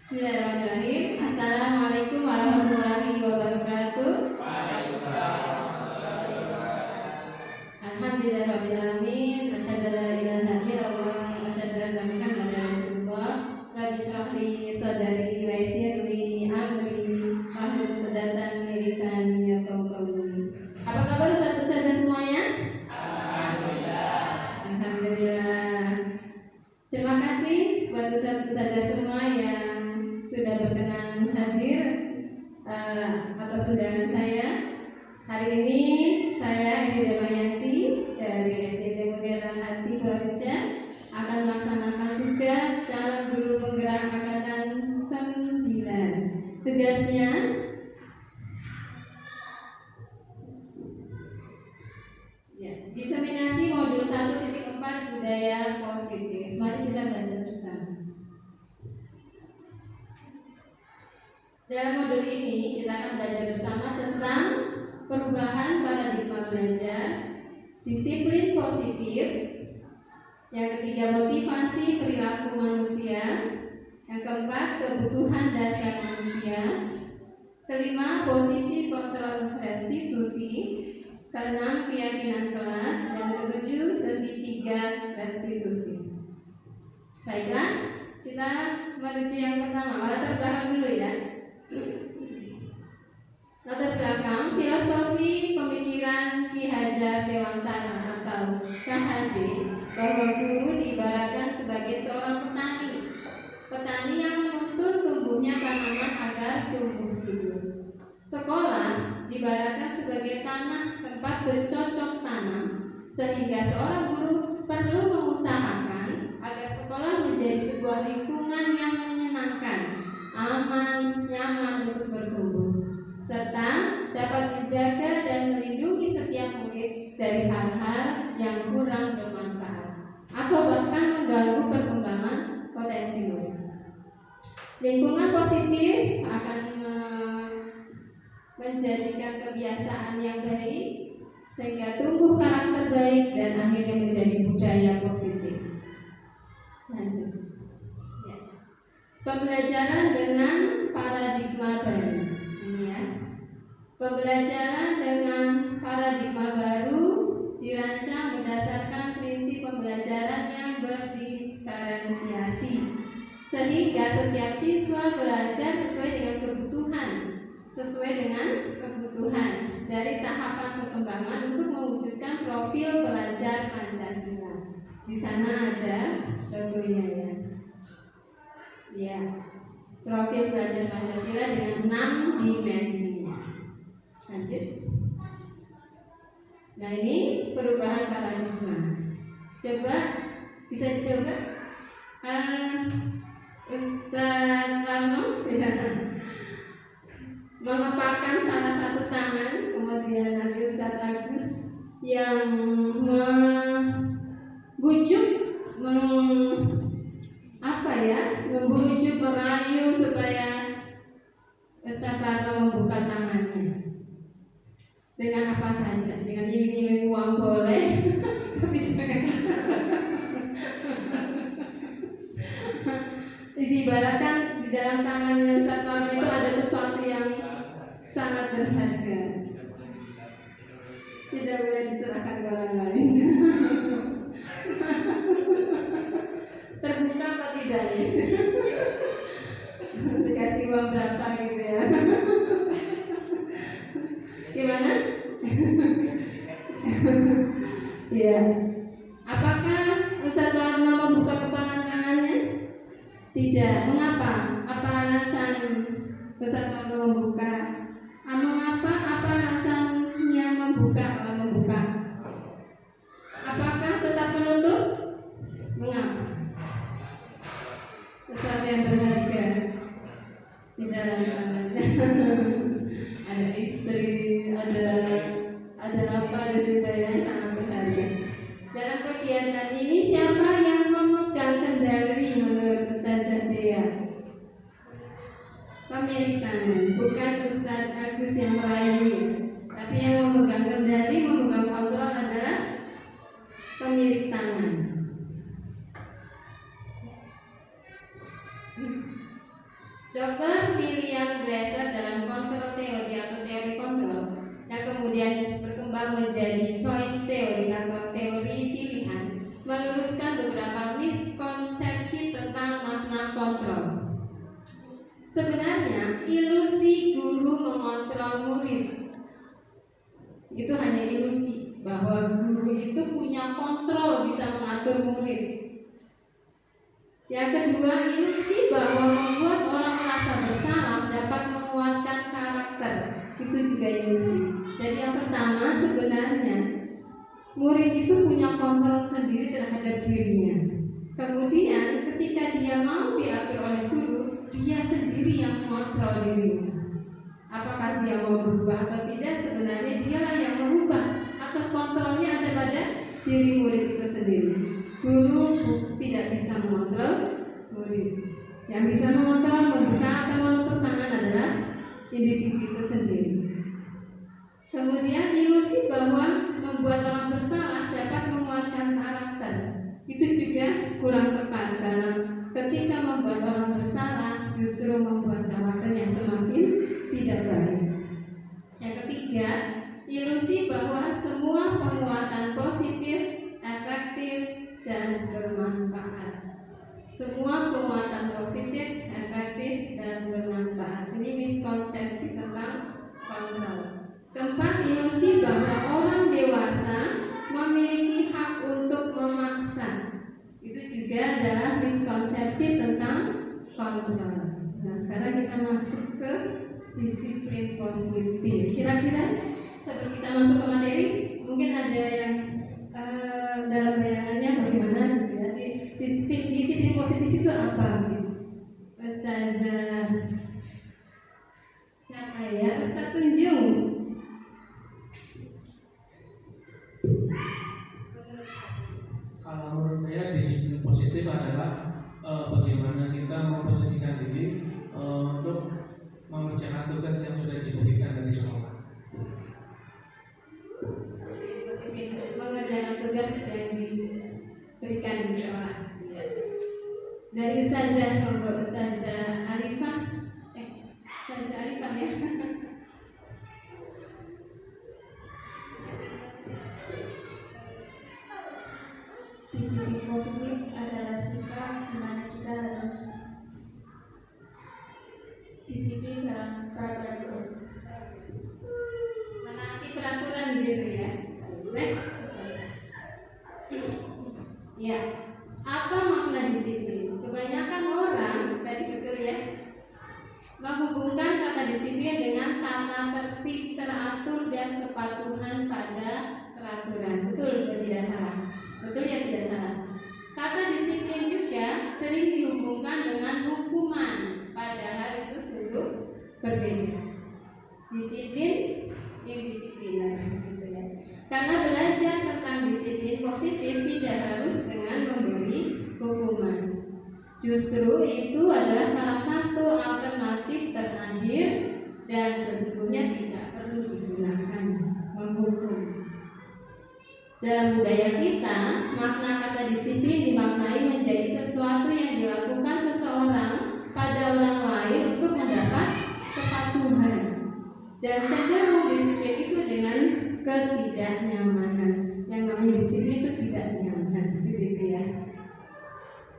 Bismillahirrahmanirrahim. Assalamualaikum warahmatullahi wabarakatuh. Alhamdulillahirrahmanirrahim. Asyhadu an la ilaha illallah wa asyhadu anna Muhammadar Rasulullah. Rabbi shrah li sadri wa yassir li amri wahlul 'uqdatam min lisani yafqahu qawli. Apa kabar Ustaz semuanya? Alhamdulillah. Terima kasih buat Ustaz semua yang sudah berkenan hadir atas undangan saya. Hari ini saya Edi Damayanti dari SD Mutiara Hati Purwareja akan melaksanakan tugas calon guru penggerak angkatan 9. Tugasnya diseminasi modul 1.4 budaya positif. Mari kita belajar bersama. Dalam modul ini kita akan belajar bersama tentang perubahan paradigma belajar, disiplin positif, yang ketiga motivasi perilaku manusia, yang keempat kebutuhan dasar manusia, kelima posisi kontrol restitusi, keenam keyakinan kelas, dan ketujuh segitiga restitusi. Baiklah, kita menuju yang pertama. Latar belakang dulu ya. Latar belakang filosofi pemikiran Ki Hajar Dewantara atau KHD bahwa guru diibaratkan sebagai seorang petani. Petani yang menuntun tumbuhnya tanaman agar tumbuh subur. Sekolah diibaratkan sebagai tanah tempat bercocok tanam, sehingga seorang guru perlu mengusahakan agar sekolah menjadi sebuah lingkungan yang menyenangkan, aman, nyaman untuk bertumbuh, serta dapat menjaga dan melindungi setiap murid dari hal-hal yang kurang bermanfaat atau bahkan mengganggu perkembangan potensi murid. Lingkungan positif akan menjadikan kebiasaan yang baik sehingga tumbuh karakter baik dan akhirnya menjadi budaya positif. Lanjut. Ya. Pembelajaran dengan paradigma baru. Ini ya. Pembelajaran dengan paradigma baru dirancang berdasarkan prinsip pembelajaran yang berdiferensiasi, sehingga setiap siswa belajar sesuai dengan kebutuhan dari tahapan perkembangan untuk mewujudkan profil pelajar Pancasila. Di sana ada logonya ya. Ya, profil pelajar Pancasila dengan 6 dimensinya. Lanjut. Nah, ini perubahan paradigma. Coba bisa dicoba, Ustaz Arno mengepakkan salah satu tangan, kemudian nanti Ustaz Agus yang membujuk, membujuk, merayu supaya Ustaz Arno membuka tangannya. Dengan apa saja? Dengan iming-iming uang boleh, tapi jangan. Diibaratkan di dalam tangannya Ustaz Arno itu ada sesuatu yang sangat berharga, tidak boleh diserahkan ke orang lain. Terbuka apa tidak ya? Dikasih uang berapa gitu ya? Gimana? Ya. Apakah Ustaz Warno membuka kepalan tangannya? Tidak. Mengapa? Apa alasan Ustaz Warno membuka? Mengapa? Apa alasannya membuka? Apakah tetap menutup? Mengapa? Sesuatu yang berharga di dalam tangannya. Ada istri, ada apa di situ yang sangat berharga. Dalam kegiatan ini siapa yang memegang kendali menurut Ustazah Dea? Pemilik tangan, bukan Ustaz Agus yang merayu, tapi yang memegang kendali, memegang kontrol adalah pemilik tangan. Dr. William Glasser dalam kontrol teori atau teori kontrol yang kemudian berkembang menjadi choice theory atau teori pilihan meluruskan beberapa miskonsepsi tentang makna kontrol. Sebenarnya ilusi guru mengontrol murid itu hanya ilusi, bahwa guru itu punya kontrol bisa mengatur murid. Yang kedua, ilusi bahwa membuat orang merasa bersalah dapat menguatkan karakter, itu juga ilusi. Jadi yang pertama, sebenarnya murid itu punya kontrol sendiri terhadap dirinya. Kemudian ketika dia mau diatur oleh guru, dia sendiri yang mengontrol dirinya. Apakah dia mau berubah atau tidak, sebenarnya dialah yang merubah, atau kontrolnya ada pada diri murid itu sendiri. Guru tidak bisa mengontrol murid. Yang bisa mengontrol, membuka atau menutup tangan adalah individu itu sendiri. Kemudian ilusi bahwa membuat orang bersalah dapat menguatkan karakter, itu juga kurang tepat, karena ketika membuat orang bersalah justru membuat karakternya semakin tidak baik. Yang ketiga, ilusi bahwa semua penguatan positif, efektif, dan bermanfaat. Semua penguatan positif, efektif, dan bermanfaat. Ini miskonsepsi tentang kontrol. Keempat, ilusi bahwa orang dewasa memiliki hak untuk memaksa. Itu juga adalah miskonsepsi tentang kontrol. Nah, sekarang kita masuk ke disiplin positif. Kira-kira sebelum kita masuk ke materi, mungkin ada yang dalam bayangannya bagaimana gitu ya. Disiplin positif itu apa? Ustazah siapa ya? Ustaz Tunjung. Kalau menurut saya disiplin positif adalah bagaimana kita memposisikan diri untuk mengerjakan tugas yang sudah diberikan dari sekolah. Mengerjakan tugas yang diberikan di sekolah. Dari Ustazah, monggo Ustazah Arifah. Ustazah Arifah ya. Disiplin positif adalah sikap di mana kita harus disiplin dalam peraturan itu, menaati peraturan gitu ya. Next. Ya, apa makna disiplin? Kebanyakan orang tadi betul ya, menghubungkan kata disiplin dengan tata tertib, teratur, dan kepatuhan pada peraturan. Betul dan tidak salah. Betul ya, tidak salah. Kata disiplin juga sering dihubungkan dengan hukuman, padahal itu sungguh berbeda. Disiplin, indisipliner gitu ya. Karena belajar tentang disiplin positif tidak harus dengan memberi hukuman. Justru itu adalah salah satu alternatif terakhir dan sesungguhnya tidak perlu digunakan menghukum. Dalam budaya kita, makna kata disiplin dimaknai menjadi sesuatu yang dilakukan seseorang pada orang lain untuk mendapat kepatuhan, dan cenderung disiplin itu dengan ketidaknyamanan. Yang namanya disiplin itu tidak nyaman, gitu ya.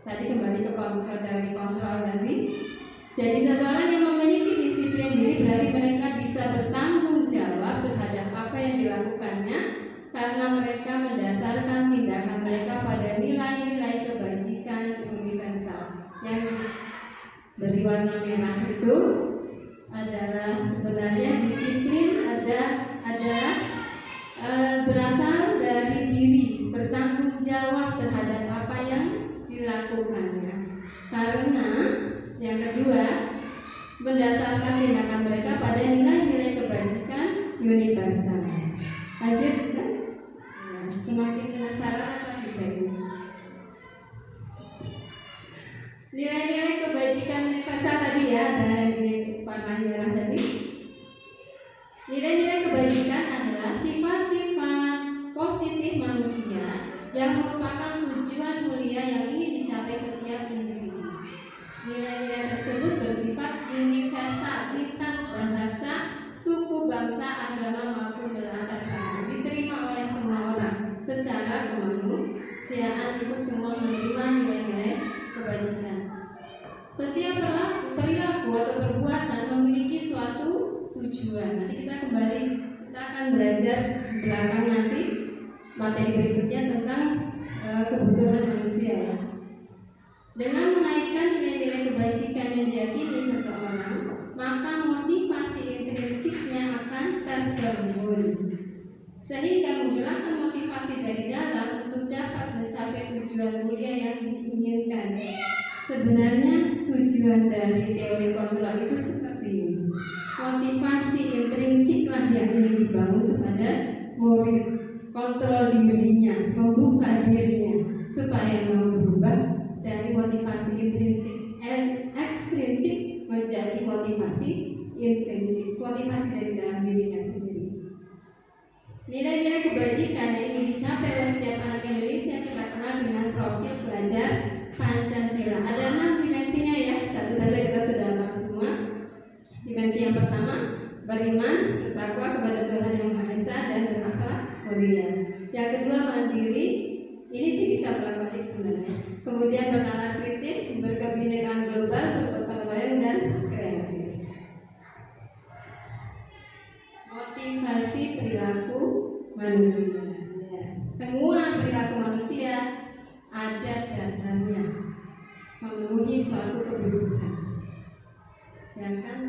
Tadi kembali ke teori kontrol tadi. Jadi seseorang yang memiliki disiplin diri berarti mereka bisa bertanggung jawab terhadap apa yang dilakukannya, karena mereka mendasarkan tindakan mereka pada nilai-nilai kebajikan universal. Yang berwarna merah itu adalah sebenarnya disiplin adalah berasal dari diri, bertanggung jawab terhadap apa yang dilakukannya. Karena yang kedua, mendasarkan tindakan mereka pada nilai-nilai kebajikan universal. Lanjut, bisa? Ya, semakin penasaran apa tidak? Nilai-nilai kebajikan universal tadi ya, dari warna merah tadi. Nilai-nilai kebajikan adalah sifat-sifat positif manusia yang merupakan tujuan mulia yang ingin dicapai setiap individu. Nilai-nilai tersebut bersifat universal lintas bahasa, suku, bangsa, agama maupun latar belakang, diterima oleh semua orang secara kemanusiaan. Itu semua menerima nilai-nilai kebajikan. Setiap perilaku atau perbuatan memiliki suatu tujuan. Nanti kita akan belajar di belakang nanti materi berikutnya tentang kebutuhan manusia ya. Dengan mengaitkan nilai-nilai kebajikan yang diyakini seseorang, maka motivasi intrinsiknya akan terbangun, sehingga menggerakkan motivasi dari dalam untuk dapat mencapai tujuan mulia yang diinginkan. Sebenarnya tujuan dari teori kontrol itu seperti ini. Motivasi intrinsiklah yang ingin dibangun kepada murid, kontrol dirinya, membuka dirinya supaya mau berubah dari motivasi ekstrinsik menjadi motivasi intrinsik, motivasi dari dalam dirinya sendiri. Nilai-nilai kebajikan yang ingin dicapai oleh setiap anak Indonesia kita kenal dengan profil pelajar Pancasila. Ada 6 dimensinya ya, satu saja kita sudah hafal semua. Dimensi yang pertama, beriman, bertakwa kepada Tuhan Yang Maha Esa dan berakhlak mulia. Yang kedua, mandiri. Ini sih bisa bolak-balik sebenarnya. Kemudian bernalar kritis, berkebinekaan global, bergotong royong dan kreatif. Motivasi perilaku manusia. Ya. Semua perilaku manusia ada dasarnya memenuhi suatu kebutuhan. Silakan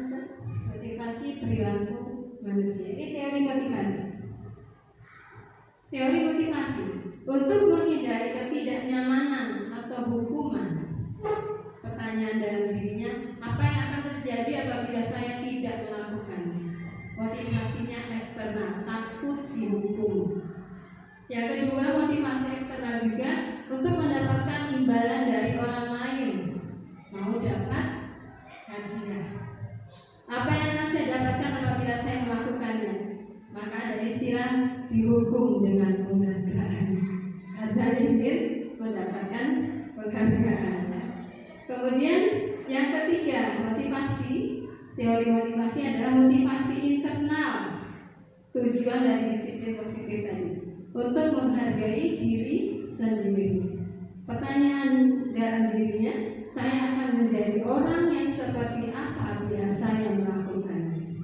motivasi perilaku manusia. Ini teori motivasi. Teori motivasi untuk menghindari ketidaknyamanan atau hukuman. Pertanyaan dalam dirinya, apa yang akan terjadi apabila saya tidak melakukannya? Motivasinya eksternal, takut dihukum. Yang kedua, motivasi eksternal juga untuk mendapatkan imbalan dari orang lain, mau dapat hadiah. Apa yang akan saya dapatkan apabila saya melakukannya? Maka ada istilah dihukum dengan penghargaan, karena ingin mendapatkan penghargaan. Kemudian yang ketiga, motivasi. Teori motivasi adalah motivasi internal. Tujuan dari disiplin positif tadi untuk menghargai diri sendiri. Pertanyaan dalam dirinya, saya akan menjadi orang yang seperti apa bila saya melakukannya?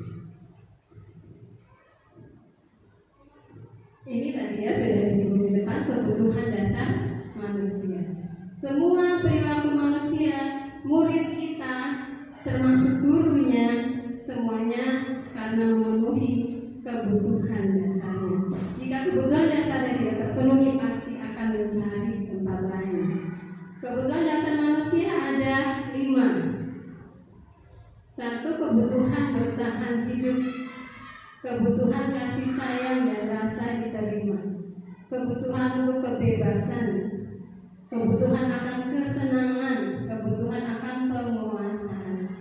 Ini tadi ya sudah disebut di depan, kebutuhan dasar manusia. Semua perilaku manusia, murid kita, termasuk gurunya, semuanya karena memenuhi kebutuhan dasarnya. Jika kebutuhan dasarnya tidak terpenuhi, pasti akan mencari tempat lain. Kebutuhan dasar manusia ada 5. 1. Kebutuhan bertahan hidup, kebutuhan kasih sayang dan rasa diterima, kebutuhan untuk kebebasan, kebutuhan akan kesenangan, kebutuhan akan penguasaan.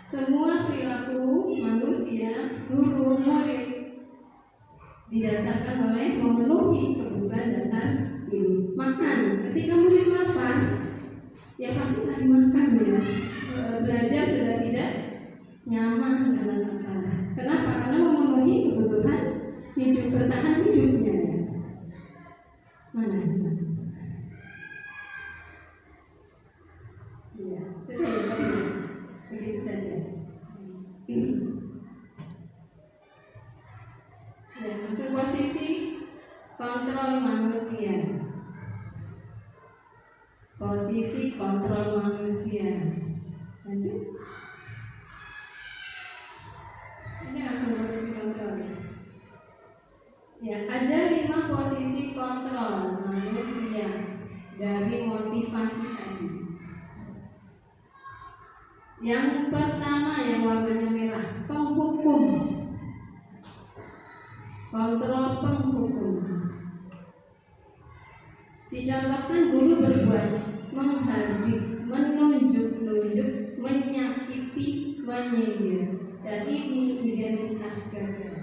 Semua perilaku manusia, guru, murid didasarkan oleh memenuhi kebutuhan dasar ini. Makan, ketika murid lapar, ya pasti cari makan ya. Belajar sudah tidak nyaman karena lapar. Kenapa? Karena memenuhi kebutuhan hidup, bertahan hidupnya. Mana? Ya, sudah ya, begitu saja. Ya, masuk posisi kontrol manusia. Posisi kontrol manusia. Lanjut. Ini langsung posisi kontrol ya. Ya, ada 5 posisi kontrol manusia dari motivasi tadi. Yang pertama yang warnanya merah, penghukum. Kontrol penghukum. Dicontohkan guru berbuat menghardik, menunjuk-nunjuk, menyakiti, menyindir. Dan ini identitas gagal.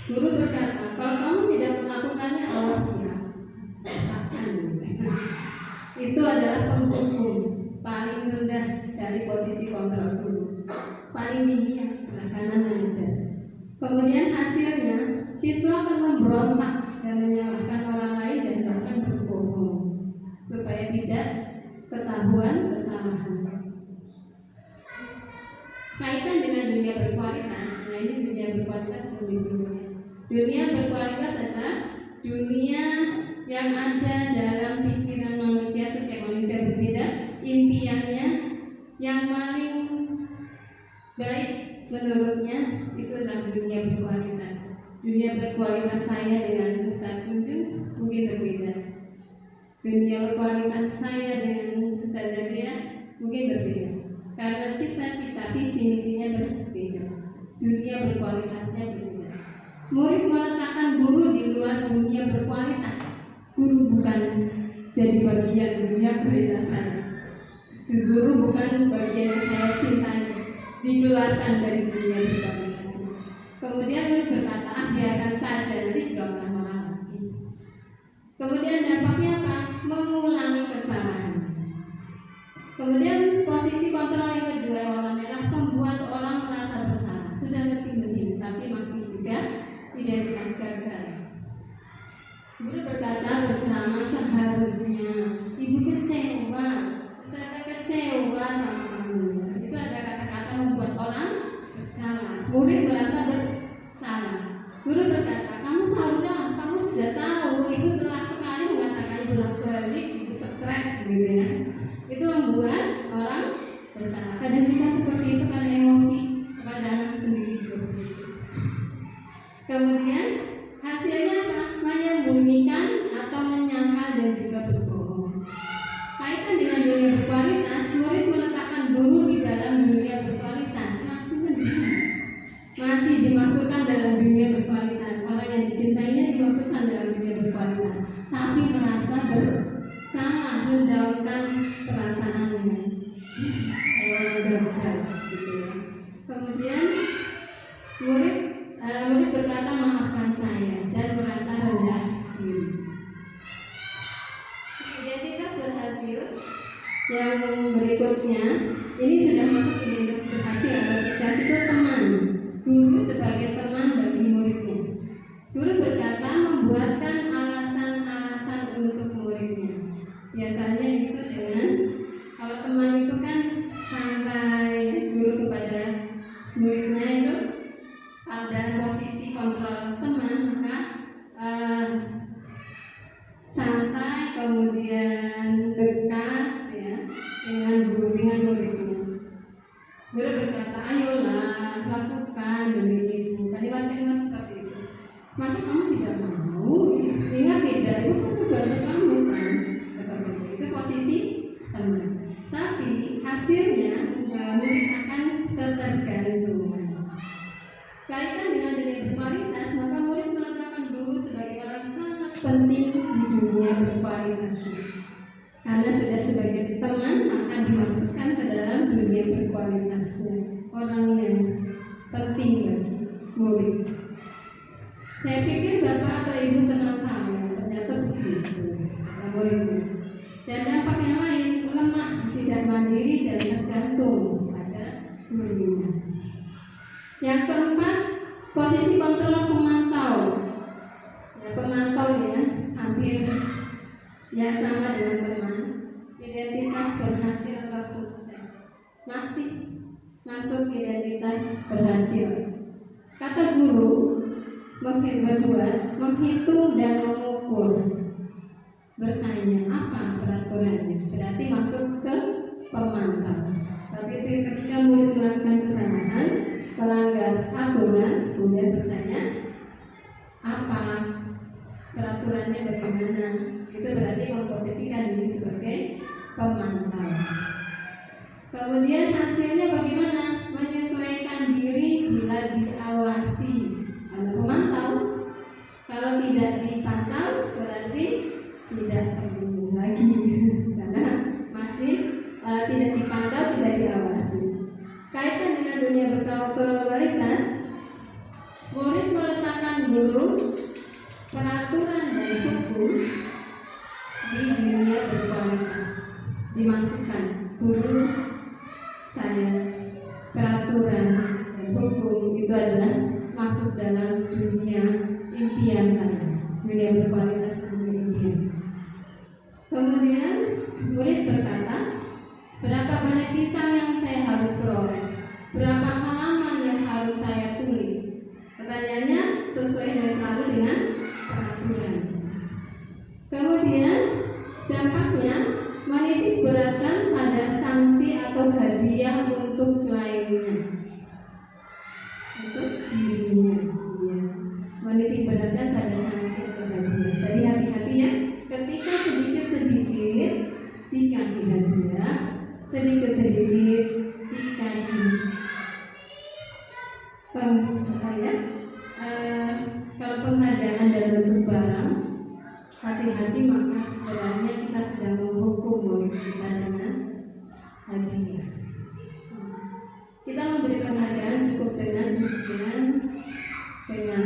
Guru berkata, kalau kamu tidak melakukannya, awas ya. Itu adalah penghukum paling rendah cari posisi kontrol guru. Paling tinggi yang sebelah kanan mengajar. Kemudian hasilnya siswa akan memberontak dan menyalahkan orang lain dan bahkan berbohong supaya tidak ketahuan kesalahan. Kaitan dengan dunia berkualitas, nah ini dunia berkualitas belum disebutnya. Dunia berkualitas adalah dunia yang ada dalam pikiran manusia. Setiap manusia berbeda, impiannya yang paling baik menurutnya itu adalah dunia berkualitas. Dunia berkualitas saya dengan Ustaz Kunjung mungkin berbeda. Dunia berkualitas saya dengan Ustaz Zakaria mungkin berbeda. Karena cita-cita visi misinya berbeda. Dunia berkualitasnya berbeda. Murid meletakkan guru di luar dunia berkualitas. Guru bukan jadi bagian dunia berkualitas saya. Guru bukan bagian yang saya cintai. Dikeluarkan dari dunia berkualitas. Kemudian murid berkata, biarkan saja, nanti juga marah-marah lagi. Kemudian dampaknya apa? Mengulangi kesalahan. Kemudian posisi kontrol yang kedua yang warna merah membuat orang merasa bersalah. Sudah lebih mending, tapi masih juga identitas gagal. Guru berkata bersama seharusnya ibu kecewa, saya kecewa sama kamu. Itu ada kata-kata membuat orang bersalah. Murid merasa bersalah. Guru berkata, kamu seharusnya kamu sudah tahu. Ibu telah sekali mengatakan bolak-balik, ibu stres gitu ya. Itu membuat orang bersalah. Kadang kita seperti itu karena emosi kepada anak sendiri juga begitu. Kemudian hasilnya apa? Menyembunyikan atau menyangkal dan juga berbohong. Kaitan dengan dunia berkualitas, murid meletakkan guru di dalam dunia berkualitas masih mendiam, masih dimasukkan dalam dunia berkualitas. Orang yang dicintainya dimasukkan dalam dunia berkualitas, tapi merasa bersalah, mendaunkan perasaannya. Gitu ya. Kemudian murid berkata maafkan saya dan merasa rendah diri. Identitas berhasil yang berikutnya ini sudah masuk identitas berhasil atau sukses itu teman. Guru sebagai teman bagi muridnya. Guru berkata membuatkan alasan-alasan untuk muridnya. Biasanya itu dengan kalau teman itu kan santai, guru kepada muridnya itu ada posisi kontrol teman, maka santai kemudian dekat ya dengan muridnya. Guru berkata, ayolah lakukan demi ibu. Kalimat-kalimat seperti itu. Masa kamu tidak mau? Ingat tidak, itu kan bantu kamu kan? Seperti itu. Itu posisi teman. Tapi hasilnya murid akan ketergantungan. Kaitan dengan dunia berkualitas, maka murid meletakkan guru sebagai orang sangat penting di dunia berkualitas. Karena sudah sebagai teman akan dimasukkan ke dalam dunia berkualitasnya. Orang yang penting bagi murid. Saya pikir bapak atau ibu kenal saya, ternyata begitu. Muridnya. Dan dampak yang lain, lemah, tidak mandiri dan tergantung pada gurunya. Yang keempat, posisi kontrol pemantau. Ya, pemantau ya, hampir ya sama dengan teman. Identitas berhasil atau sukses masih masuk identitas berhasil. Kata guru, menghitung dan mengukur. Bertanya apa peraturannya? Berarti masuk ke pemantau. Tapi ketika murid melakukan kesalahan, melanggar aturan, kemudian bertanya apa peraturannya, bagaimana, itu berarti memposisikan diri sebagai pemantau. Kemudian hasilnya bagaimana? Menyesuaikan diri bila diawasi. Ada pemantau, kalau tidak dipantau berarti tidak perlu lagi karena masih tidak dipantau, tidak diawasi. Kaitan dengan dunia berkualitas, murid meletakkan guru, peraturan dan hukum di dunia berkualitas. Dimasukkan guru saya peraturan dan hukum itu adalah masuk dalam dunia impian saya, dunia berkualitas dan impian. Kemudian murid berkata, berapa banyak kisah yang saya harus peroleh? Berapa halaman yang harus saya tulis? Pertanyaannya sesuai selalu dengan peraturan. Kemudian dampaknya menitik beratkan pada sanksi atau hadiah untuk lainnya, untuk dirinya, ya. Menitik beratkan pada sanksi atau hadiah. Jadi hati-hati ya, ketika sedikit-sedikit dikasih hadiah, sedikit-sedikit dikasih kalau penghargaan dalam bentuk barang, hati-hati, maka sebenarnya kita sedang menghukum murid kita dengan hadiah. Kita memberi penghargaan cukup dengan ujian, dengan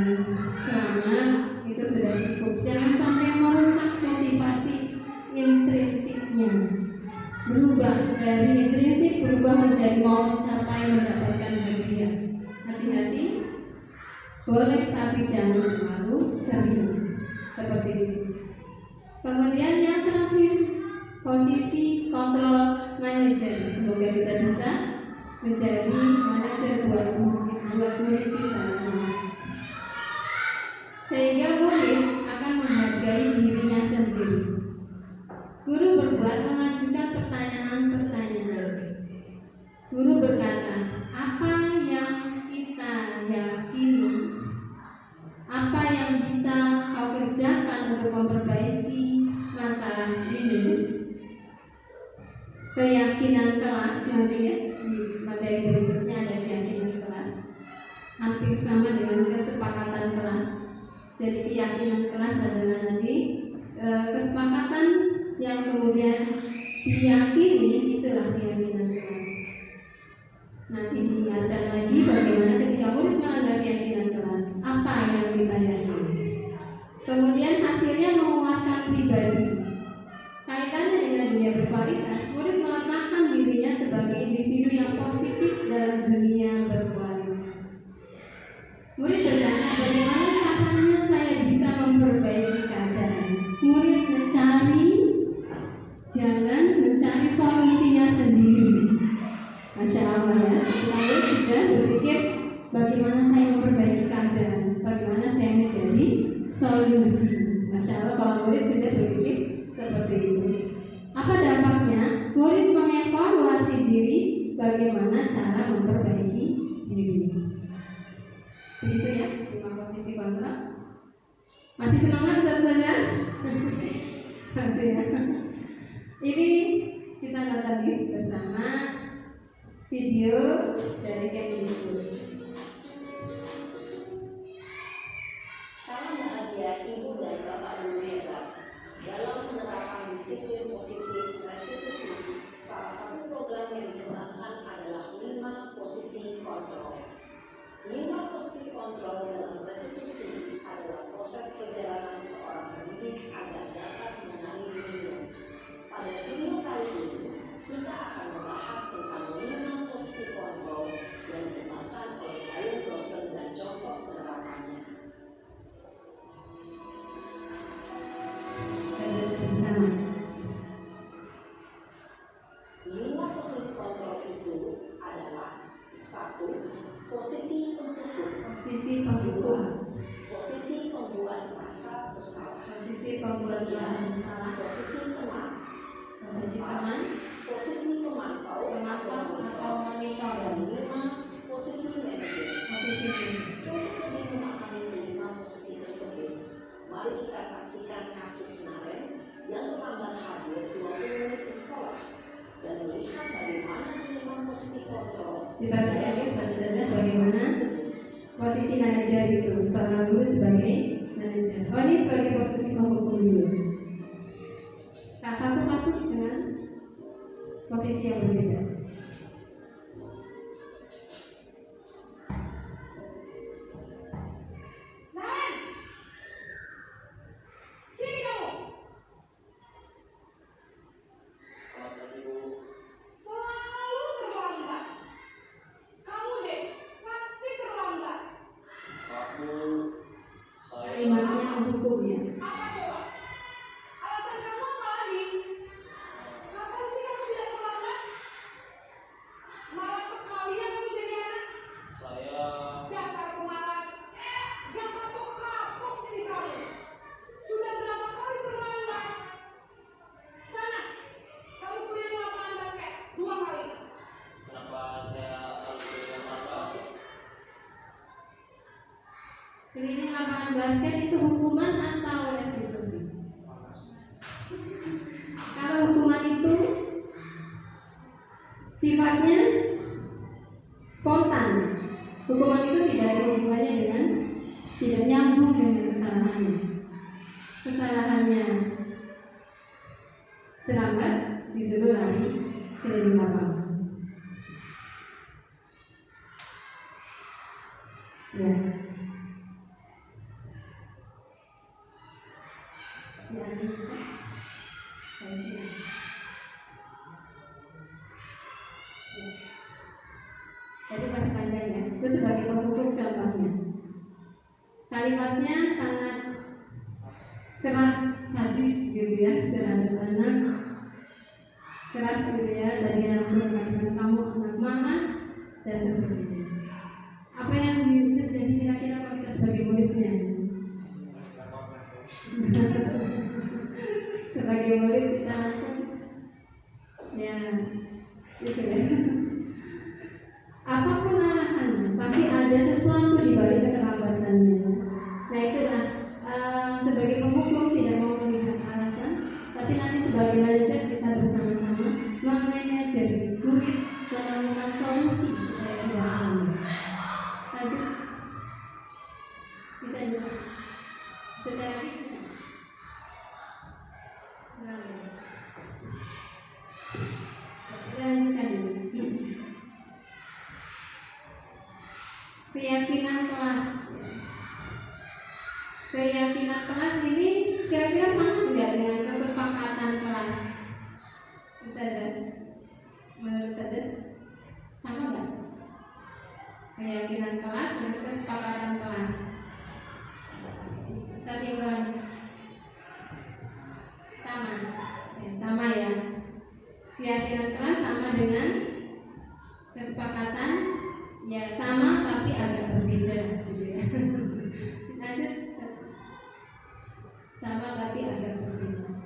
selamat, itu sudah cukup. Jangan sampai merusak motivasi intrinsiknya, berubah dari intrinsik berubah menjadi mau mencapai mendapatkan hadiah. Hati-hati, boleh tapi jangan terlalu sering seperti itu. Kemudian yang terakhir, posisi kontrol manajer. Semoga kita bisa menjadi manajer buat murid kita, sehingga murid akan menghargai dirinya sendiri. Guru berbuat mengajukan pertanyaan-pertanyaan. Guru berkata, apa yang kita yakini, apa yang bisa kau kerjakan untuk memperbaiki masalah ini? Keyakinan kelas, nanti ya di materi berikutnya ada keyakinan kelas, hampir sama dengan kesepakatan kelas. Jadi keyakinan kelas adalah nanti kesepakatan yang kemudian diyakini, itulah keyakinan kelas. Nanti diingatkan lagi bagaimana ketika murid melanggar keyakinan kelas, apa yang kita yakini. Kemudian hasilnya menguatkan pribadi. Kaitannya dengan dunia berkualitas, murid meletakkan dirinya sebagai individu yang positif dalam dunia berkualitas. Murid berkata, bagaimana caranya saya bisa memperbaiki keadaan? Murid mencari jalan, mencari solusinya sendiri. Masya Allah ya, murid sudah berpikir bagaimana saya memperbaiki keadaan, bagaimana saya menjadi solusi. Masya Allah, kalau murid sudah berpikir seperti itu. Apa dampaknya? Murid mengevaluasi diri, bagaimana cara memperbaiki diri. Begitu ya, 5 posisi kontrol. Masih semangat saudara? Masih ya. Ini kita nonton bersama video dari Kemdikbud. Salam bahagia Ibu dan Bapak Guru hebat. Dalam penerapan disiplin positif restitusi, salah satu program yang dikembangkan adalah 5 posisi kontrol. 5 posisi kontrol dalam restitusi adalah proses perjalanan seorang pendidik agar dapat mengenali dirinya. Pada video kali ini, kita akan membahas tentang 5 posisi kontrol yang dikembangkan oleh Ayo Blossom dan contoh penerapannya. Bersama. 5 posisi kontrol itu adalah: 1. Posisi penghukum. Posisi penghukum. Posisi pembuat merasa bersalah. Posisi pembuat merasa bersalah. Posisi teman. Posisi teman. Posisi pemantau atau monitor. Dan 5. Posisi manajer. Posisi manajer. Untuk lebih memahami kelima posisi tersebut, mari kita saksikan kasus Naren yang terlambat hadir 20 menit di sekolah dan melihat bagaimana kelima posisi kontrol. Diperhatikan ya saudara, bagaimana posisi manajer itu, seorang guru sebagai manajer. Oh, ini sebagai posisi penghukum dulu. Satu kasus dengan posisi yang berbeda. Selalu terlambat. jelaskan itu hukuman atau restitusi. Kalau hukuman itu sifatnya spontan, hukuman itu tidak ada hubungannya dengan, tidak nyambung dengan kesalahannya. Kesalahannya terlambat, disuruh lari keliling lapangan. Ya. Ya, bisa. Jadi masih panjang ya. Itu sebagai penutup contohnya. Kalimatnya sangat keras, sadis gitu ya terhadap anak, keras gitu ya, dari langsung mengatakan kamu anak malas dan sebagainya. Apa yang terjadi kira-kira kalau kita sebagai muridnya? Sebagai murid kita langsung ya gitu ya. Apapun alasannya, pasti ada sesuatu di balik keterlambatannya. Nah itulah sebagai penghukum tidak mau melihat alasan, tapi nanti sebagai manajer kita bersama-sama memanage murid menemukan solusi supaya tidak alami. Lanjut, bisa juga. Setelah lagi bisa. Kita lanjutkan dulu. Keyakinan kelas. Keyakinan kelas ini kira-kira sama tidak dengan kesepakatan kelas? Ustazah, menurut saya sama nggak? Keyakinan kelas dengan kesepakatan kelas. Ustaz Imran, sama, ya, sama ya. Keyakinan kelas sama dengan kesepakatan, ya sama tapi agak berbeda gitu ya. Lanjut. Sama tapi agak berbeda.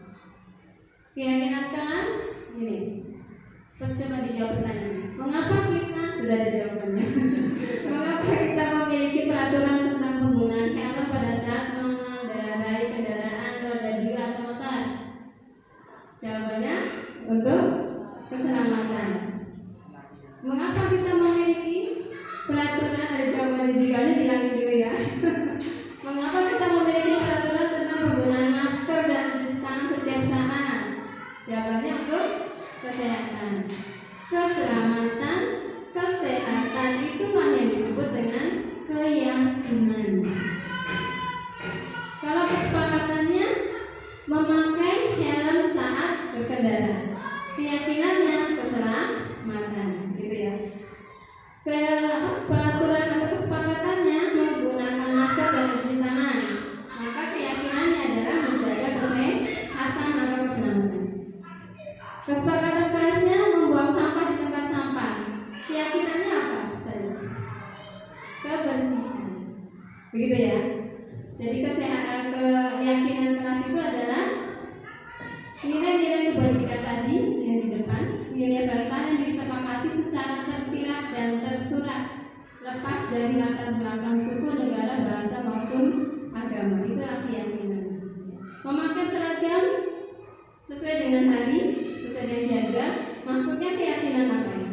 Keyakinan kelas ini. Coba dijawab pertanyaan. Mengapa kita sudah ada jawabannya? Mengapa kita memiliki peraturan tentang penggunaan helm pada saat mengendarai kendaraan roda 2 atau motor? Jawabannya untuk keselamatan. Mengapa kita memiliki peraturan? Ada jawabannya juga, dilangin dulu ya. Mengapa kita memiliki peraturan tentang penggunaan masker dan mencuci tangan setiap saat? Jawabannya untuk kesehatan. Keselamatan, kesehatan itulah yang disebut dengan keyakinan. Kalau kesepakatannya memakai helm saat berkendara, keyakinannya keselamatan, gitu ya. Peraturan atau kesepakatannya menggunakan masker dan mencuci tangan, maka keyakinannya adalah menjaga kesehatan atau keselamatan. Kesepakatan kelasnya membuang sampah di tempat sampah, keyakinannya apa saja? Kebersihan, begitu ya. Jadi kesehatan, keyakinan kelas itu adalah nilai-nilai kebajikan tadi yang di depan, universal yang disepakati secara tersirat dan tersurat, lepas dari latar belakang suku, negara, bahasa maupun agama. Itulah keyakinan. Memakai seragam sesuai dengan hari, sesuai dengan jaga, maksudnya keyakinan apa ya?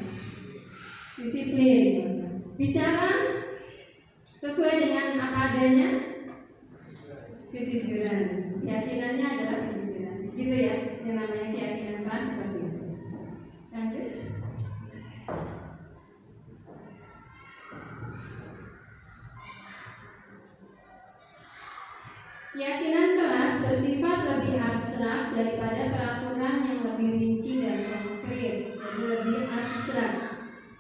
Disiplin. Bicara sesuai dengan apa adanya, kejujuran. Keyakinannya adalah kejujuran. Gitu ya, yang namanya keyakinan kelas seperti itu. Lanjut. Keyakinan kelas bersifat lebih abstrak daripada peraturan yang lebih rinci dan konkret, jadi lebih abstrak.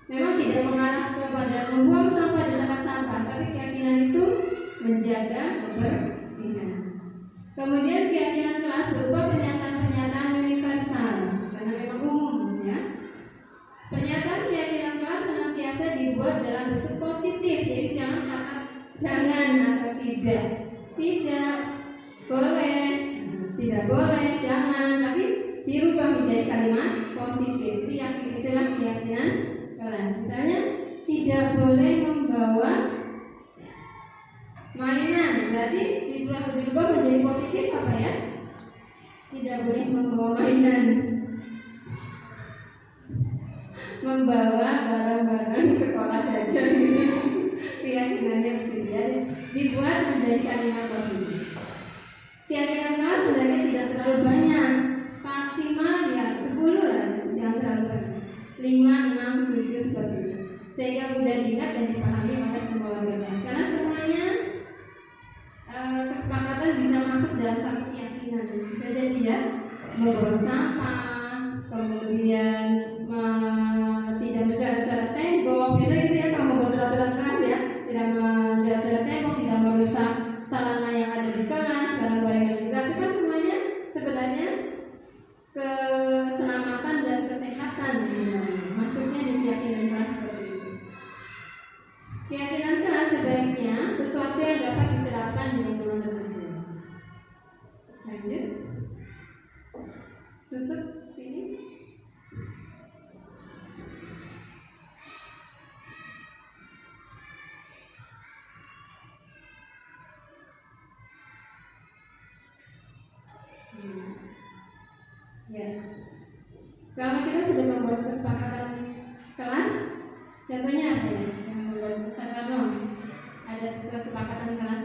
Memang tidak mengarah kepada membuang sampah di tempat sampah, tapi keyakinan itu menjaga kebersihan. Kemudian keyakinan kelas berupa pernyataan-pernyataan universal, karena memang umum ya. Pernyataan keyakinan kelas senantiasa dibuat dalam bentuk positif, jadi jangan kata jangan atau tidak. Tidak boleh, tidak boleh, jangan, tapi dirubah menjadi kalimat positif. Itulah keyakinan kelas. Misalnya tidak boleh membawa mainan. Berarti dirubah menjadi positif apa ya? Tidak boleh membawa mainan, membawa barang-barang sekolah saja gitu. Keyakinannya begitu ya. Dibuat menjadi kalimat positif. Keyakinan kelas sebenarnya tidak terlalu banyak, maksimal ya 10 lah, jangan terlalu banyak. 5, 6, 7 seperti itu. Sehingga mudah diingat dan dipahami oleh semua warga kelas. Karena semuanya kesepakatan bisa masuk dalam satu keyakinan. Bisa jadi ya, membuang sampah, kemudian tidak mencoret-coret tembok. Biasanya gitu ya, kalau membuat peraturan kelas ya, tidak mencoret-coret tembok, tidak merusak sarana yang ada di kelas, barang-barang yang ada di kelas. Itu kan semuanya sebenarnya keselamatan dan kesehatan sebenarnya. Masuknya di keyakinan kelas seperti itu. Keyakinan kelas sebaiknya sesuatu yang dapat diterapkan di lingkungan tersebut. Lanjut. Tutup ini. Ya. Kalau kita sudah membuat kesepakatan kelas, contohnya apa ya? Yang membuat kesepakatan, ada kesepakatan kelas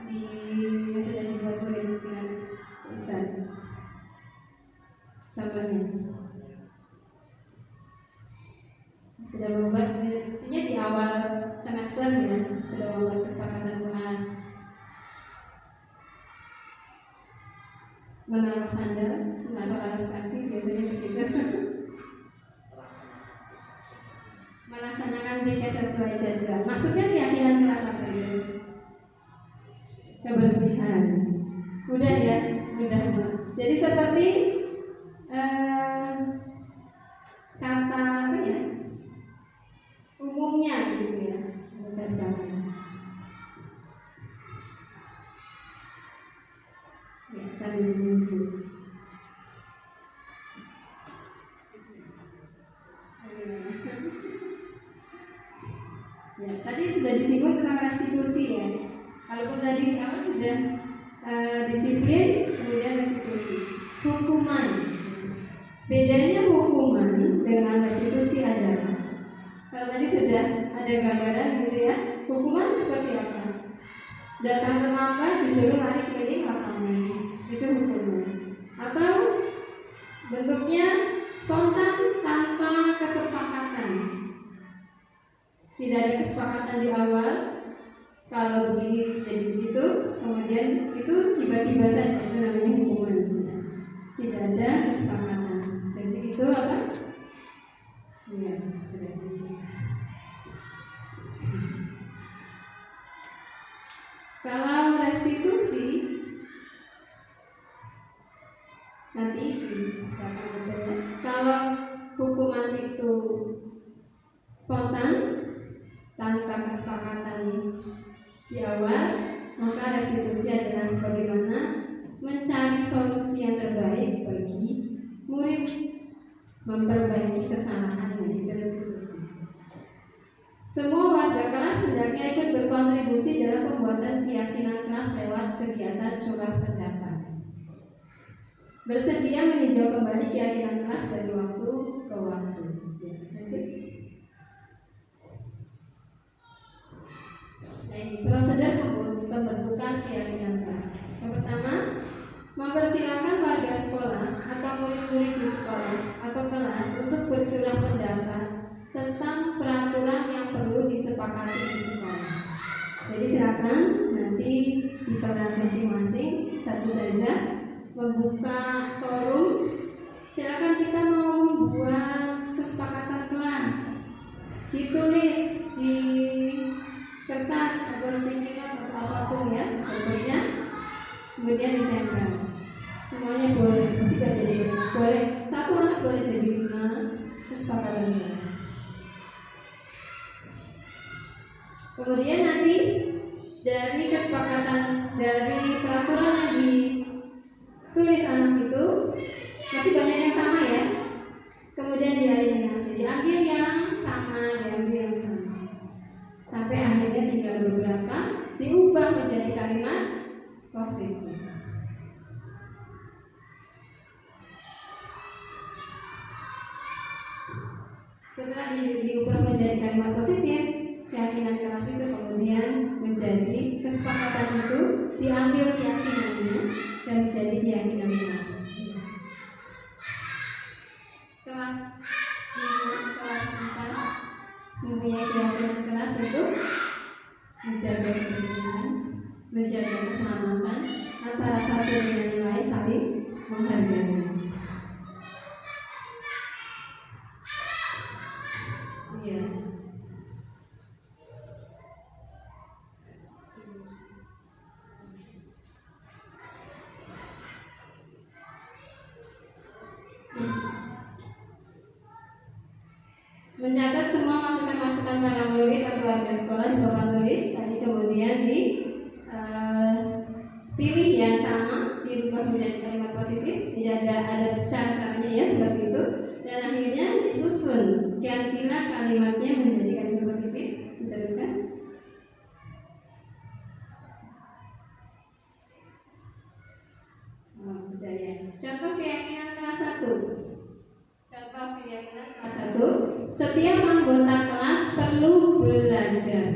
yang sudah dibuat oleh dengan Ustaz. Contohnya sudah membuat, mestinya di awal semester ya, sudah membuat kesepakatan kelas. Menaruh sandal, menaruh alas kaki, biasanya begitu. Melaksanakan tiket sesuai jadwal. Maksudnya keyakinan kelas apa ya? Kebersihan. Mudah ya, mudah. Jadi seperti kata apa ya? Umumnya gitu ya, berdasarkan. Ya, sambil menunggu. Ya, tadi sudah disinggung tentang restitusi ya. Kalaupun tadi di awal sudah disiplin, kemudian restitusi. Hukuman. Bedanya hukuman dengan restitusi adalah, kalau tadi sudah ada gambaran gitu ya, hukuman seperti apa? Datang terlambat disuruh lari keliling lapangan, itu hukuman. Atau bentuknya spontan tanpa kesepakatan. Tidak ada kesepakatan di awal, kalau begini jadi begitu, kemudian itu tiba-tiba saja, itu namanya hukuman. Tidak ada kesepakatan. Jadi itu apa? Ya, sudah diuji. Kalau restitusi nanti kalau hukuman itu spontan tanpa kesepakatan di awal, maka restitusi adalah bagaimana mencari solusi yang terbaik bagi murid, memperbaiki kesalahannya. Itu restitusi. Semua warga kelas hendaknya ikut berkontribusi dalam pembuatan keyakinan kelas lewat kegiatan curah pendapat. Bersedia meninjau kembali keyakinan kelas dari waktu ke waktu. Ya, lanjut. Prosedur pembentukan keyakinan kelas. Yang pertama, mempersilakan warga sekolah atau murid-murid di sekolah atau kelas untuk bercurah pendapat tentang peraturan yang perlu disepakati di sekolah. Jadi silakan nanti di kelas masing-masing satu saja membuka forum. Silakan kita mau membuat kesepakatan kelas, ditulis di kertas atau sticky note atau apapun ya bentuknya, kemudian ditempel. Semuanya boleh, mesti jadi boleh. Satu anak boleh jadi 5 kesepakatan kelas. Kemudian nanti dari kesepakatan, dari peraturan yang ditulis anak itu masih banyak yang sama ya. Kemudian dieliminasi, diambil yang sama, diambil yang sama, sampai akhirnya tinggal beberapa diubah Setelah diubah menjadi kalimat positif, keyakinan keras itu kemudian menjadi kesepakatan itu diambil keyakinannya dan menjadi keyakinan keras. Kelas 5, kelas 4 mempunyai keyakinan keras untuk menjaga kebersihan, menjaga keselamatan antara satu dengan yang lain, saling menghargai. Iya. Mencatat semua masukan-masukan para murid atau warga sekolah di papan tulis tadi, kemudian pilih yang sama, dirubah menjadi kalimat positif, tidak ada cara-caranya ya seperti itu, dan akhirnya disusun, gantilah kalimatnya menjadi kalimat positif. Diteruskan. Sudah ya. Contoh keyakinan kelas 1. Contoh keyakinan kelas 1, setiap anggota kelas perlu belajar.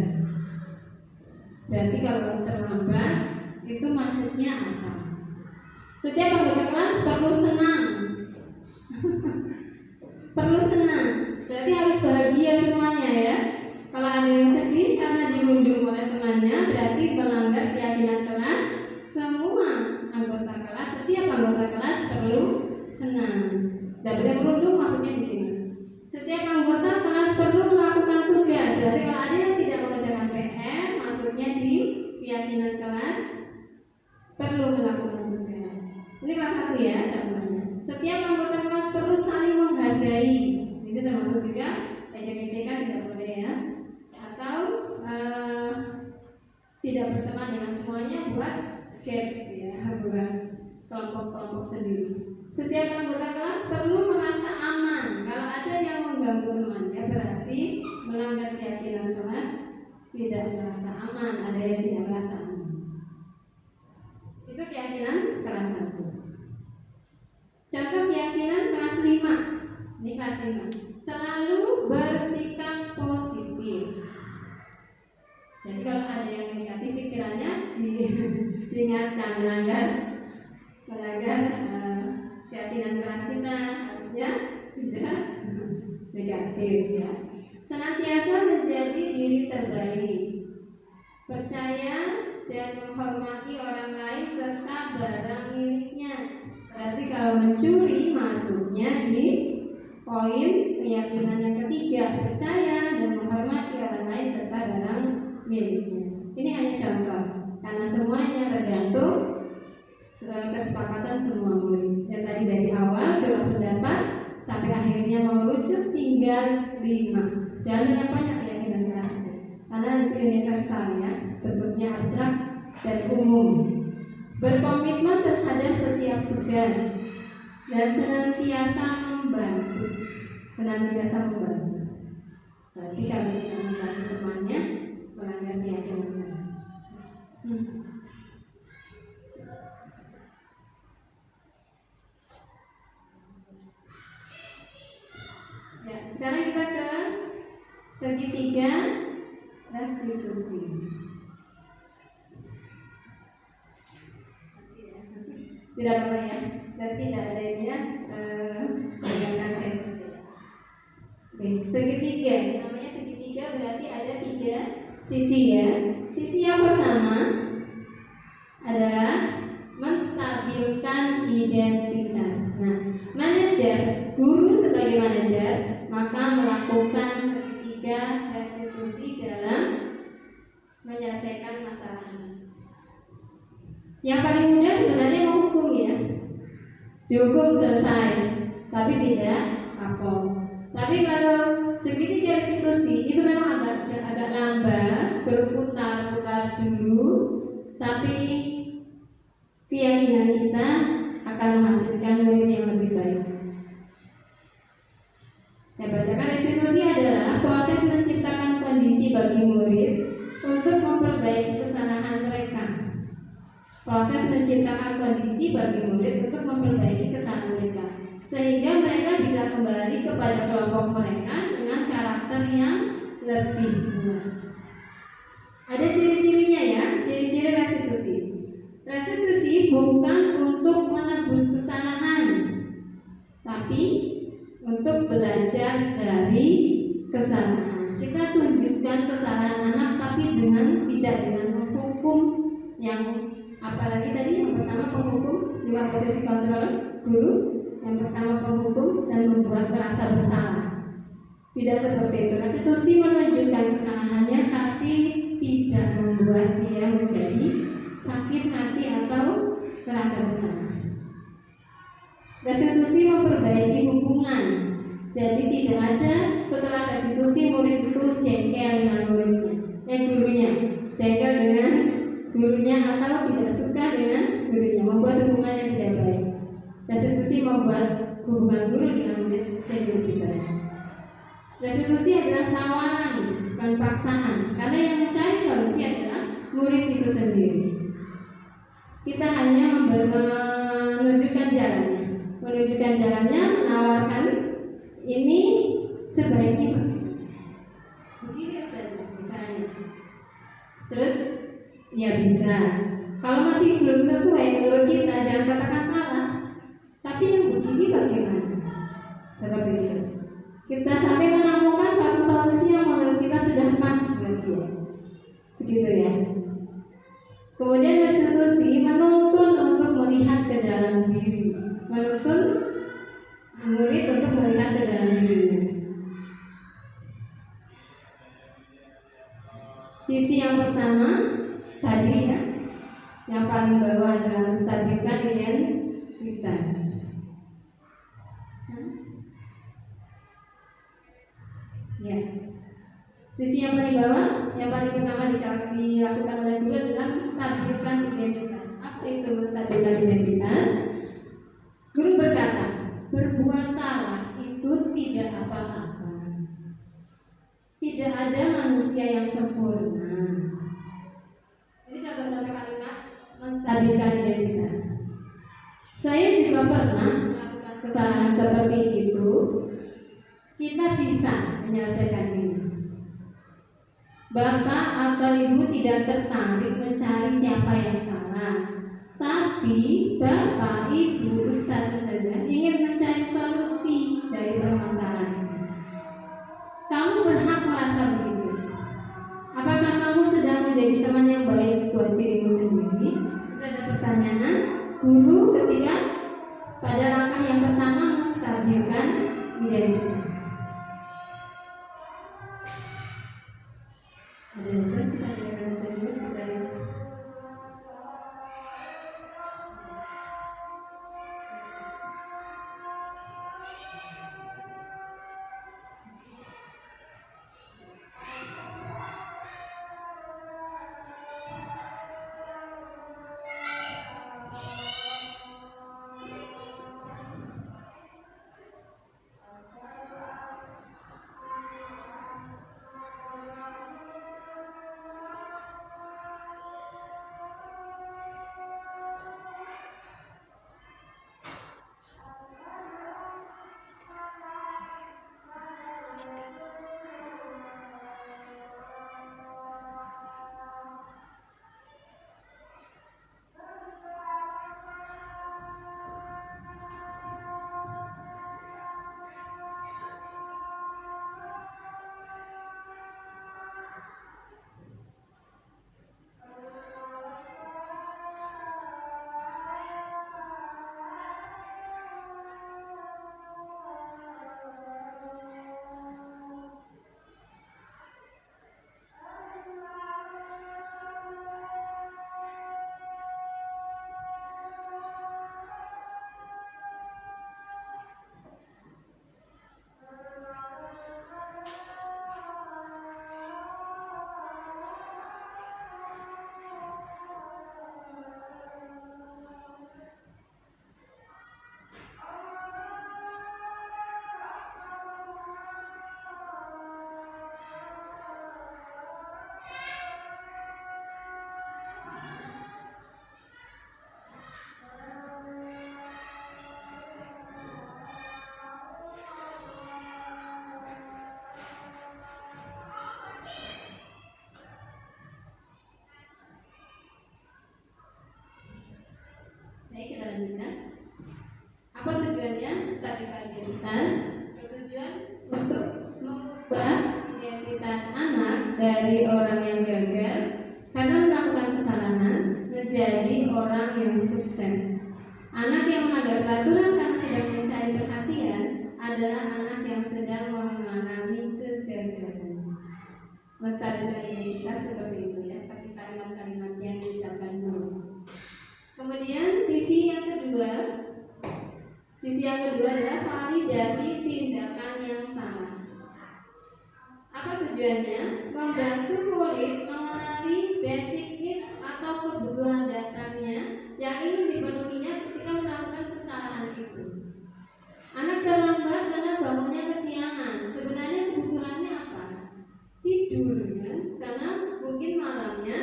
Berarti kalau terlambat itu maksudnya apa? Setiap anggota kelas perlu senang. Perlu senang. Berarti harus bahagia semuanya ya. Kalau ada yang sedih karena dirundung oleh temannya, berarti melanggar keyakinan kelas. Semua anggota kelas, setiap anggota kelas perlu senang. Dan yang merundung maksudnya di sini. Setiap anggota kelas perlu melakukan tugas. Berarti kalau ada yang tidak mengerjakan PR, maksudnya di keyakinan kelas perlu melakukan tugas. Ini kelas 1 ya contohnya. Setiap anggota kelas perlu saling menghargai. Itu termasuk juga ejek-ejekan tidak boleh ya. Atau tidak berteman dengan semuanya, buat gap ya, buat kelompok-kelompok sendiri. Setiap anggota kelas perlu merasa aman. Kalau ada yang mengganggu temannya, berarti melanggar keyakinan kelas, tidak merasa aman. Ada yang tidak merasa aman. Itu keyakinan kelas 1. Contoh keyakinan kelas 5. Ini kelas 5. Selalu bersikap positif. Jadi kalau ada yang negatif pikirannya diingatkan, melanggar keyakinan keras kita harusnya tidak negatif ya. Senantiasa menjadi diri terbaik, percaya dan menghormati orang lain serta barang miliknya. Berarti kalau mencuri masuknya di poin keyakinan yang ketiga, percaya dan menghormati orang lain serta barang miliknya. Ini hanya contoh, karena semuanya tergantung kesepakatan semua murid. Dan tadi dari awal coba pendapat sampai akhirnya mengerucut tinggal 5. Jangan banyak-banyak keyakinan kelas itu, karena itu universal ya, bentuknya abstrak dan umum. Berkomitmen terhadap setiap tugas dan senantiasa membantu. Senantiasa membantu. Berarti kalau kita membantu temannya, melanggar keyakinan keras. Ya, sekarang kita ke segitiga restitusi. Tidak apa ya, berarti tidak ada ini ya. Bayangkan saya saja. Oke, segitiga, namanya segitiga berarti ada 3 sisi ya. Sisi yang pertama adalah menstabilkan identitas. Nah, manajer, guru sebagai manajer, maka melakukan segitiga restitusi dalam menyelesaikan masalah ini. Yang paling mudah sebenarnya menghukum ya, dihukum selesai, tapi tidak kapok. Tapi kalau segitiga restitusi itu memang agak lambat, berputar-putar dulu, tapi keyakinan kita akan menghasilkan murid yang lebih baik. Saya bacakan, restitusi adalah proses menciptakan kondisi bagi murid untuk memperbaiki kesalahan mereka. Proses menciptakan kondisi bagi murid untuk memperbaiki kesalahan mereka, sehingga mereka bisa kembali kepada kelompok mereka dengan belajar dari kesalahan. Kita tunjukkan kesalahan anak, tapi tidak dengan menghukum yang, apalagi tadi yang pertama penghukum, dua posisi kontrol guru. Yang pertama penghukum dan membuat merasa bersalah. Tidak seperti itu. Restitusi menunjukkan kesalahannya, tapi tidak membuat dia menjadi sakit hati atau merasa bersalah. Restitusi memperbaiki hubungan. Jadi tidak ada setelah restitusi murid itu jengkel dengan gurunya, jengkel dengan gurunya atau tidak suka dengan gurunya, membuat hubungan yang tidak baik. Restitusi membuat hubungan guru dengan murid jadi lebih baik. Restitusi adalah tawaran, bukan paksaan, karena yang mencari solusi adalah murid itu sendiri. Kita hanya menunjukkan jalannya, menawarkan ini sebaiknya begini saja misalnya. Terus ya bisa. Kalau masih belum sesuai menurut kita, jangan katakan salah. Tapi yang begini bagaimana? Seperti itu. Kita sampai menemukan suatu solusi yang menurut kita sudah pas buat dia. Begitu ya. Kemudian restitusi menuntun untuk melihat ke dalam diri, menuntun murid untuk melihat ke dalam dirinya. Sisi yang pertama tadi ya, yang paling bawah adalah menstabilkan identitas. Ya. Sisi yang paling bawah, yang paling pertama dilakukan oleh guru adalah menstabilkan identitas. Apa itu menstabilkan identitas? Guru berkata, berbuat salah itu tidak apa-apa. Tidak ada manusia yang sempurna. Ini contoh-contoh kalimat menstabilkan identitas. Saya juga pernah melakukan kesalahan seperti itu. Kita bisa menyelesaikan ini. Bapak atau ibu tidak tertarik mencari siapa yang salah, tapi bapak, ibu, ustaz saja ingin mencari solusi dari permasalahan ini. Kamu berhak merasa begitu. Apakah kamu sedang menjadi teman yang baik buat dirimu sendiri? Itu ada pertanyaan guru ketika pada langkah yang pertama menstabilkan identitas. Ada dasar, kita tidak akan serius, kita lihat. mengubah identitas anak dari orang yang gagal karena melakukan kesalahan menjadi orang yang sukses. Anak yang melanggar peraturan karena sedang mencari perhatian adalah anak yang sedang mengalami kegagalan. Melestarikan identitas seperti itu ya, pakai kalimat-kalimat yang diucapkan dulu. Kemudian sisi yang kedua adalah validasi tindakan yang salah. Apa tujuannya? Membantu murid mengenali basic need atau kebutuhan dasarnya yang ingin dipenuhinya ketika melakukan kesalahan itu. Anak terlambat karena bangunnya kesiangan. Sebenarnya kebutuhannya apa? Tidur, kan? Karena mungkin malamnya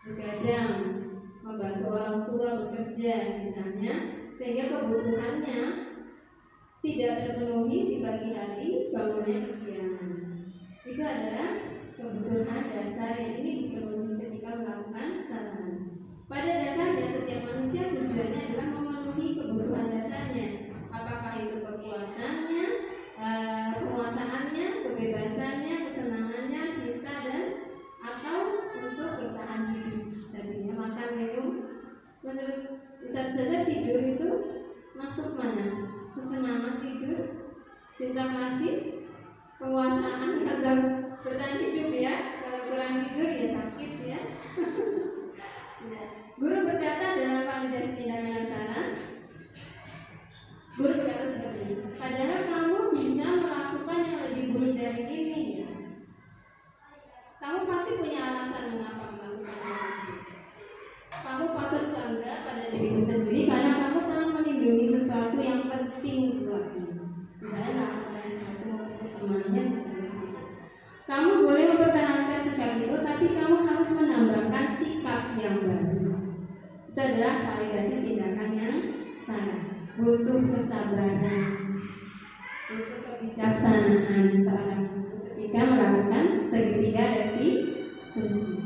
begadang, membantu orang tua bekerja misalnya, sehingga kebutuhannya tidak terpenuhi di pagi hari, bangunnya kesiangan. Itu adalah kebutuhan dasar yang ingin dipenuhi ketika melakukan kesalahan. Pada dasarnya setiap manusia tujuannya adalah memenuhi kebutuhan dasarnya. Apakah itu kekuatannya, penguasaannya, kebebasannya, kesenangannya, cinta dan atau untuk bertahan hidup. Tadinya makan, minum. Menurut Ustaz saja tidur itu masuk mana? Kesenangan tidur, cinta kasih, penguasaan dalam bertahan hidup ya. Kalau kurang tidur ya sakit ya. Guru berkata dalam validasi tindakan yang salah. Guru berkata seperti ini. Padahal kamu bisa melakukan yang lebih buruk dari ini ya. Kamu pasti punya alasan mengapa melakukan hal itu. Kamu patut bangga pada dirimu sendiri karena kamu telah melindungi sesuatu yang penting buatmu. Misalnya melakukan sesuatu untuk temannya misalnya. Kamu boleh mempertahankan sikap itu, tapi kamu harus menambahkan sikap yang baru. Itu adalah validasi tindakan yang salah. Butuh kesabaran, butuh kebijaksanaan seorang guru ketika melakukan segitiga restitusi.